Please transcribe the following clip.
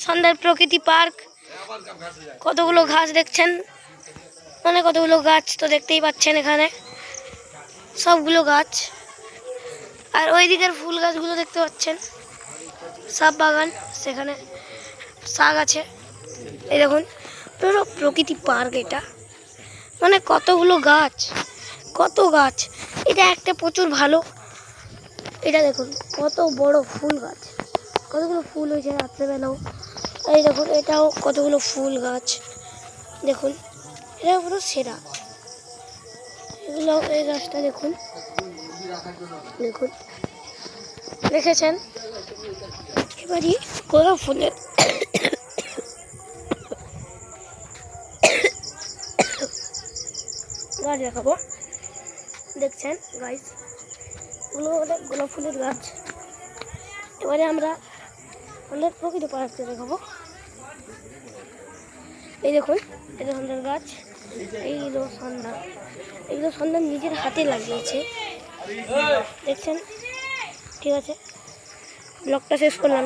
সন্ধ্যার প্রকৃতি পার্ক, কতগুলো ঘাস দেখছেন, মানে কতগুলো গাছ তো দেখতেই পাচ্ছেন এখানে, সবগুলো গাছ। আর ওই দিকের ফুল গাছগুলো দেখতে পাচ্ছেন, শাক বাগান, সেখানে শাক আছে। এই দেখুন পুরো প্রকৃতি পার্ক এটা, মানে কতগুলো গাছ, কত গাছ। এটা একটা প্রচুর ভালো, এটা দেখুন কত বড় ফুল গাছ, কতগুলো ফুল হয়েছে রাত্রেবেলাও। এই দেখুন এটাও কতগুলো ফুল গাছ, দেখুন এটা পুরো সেরা। এগুলো এই গাছটা দেখুন, দেখুন দেখেছেন। এবারই গোলাপ ফুলের গাছ দেখাবো, দেখছেন গাইস, ওগুলো হলো গোলাপ ফুলের গাছ। এবারে আমরা আমাদের প্রকৃতি পার্কটা দেখাবো। এই দেখুন এটা সন্ধ্যার গাছ, এইগুলো সন্ধ্যা, এগুলো সন্ধ্যা নিজের হাতে লাগিয়েছে, দেখছেন। ঠিক আছে, ব্লগটা শেষ করলাম।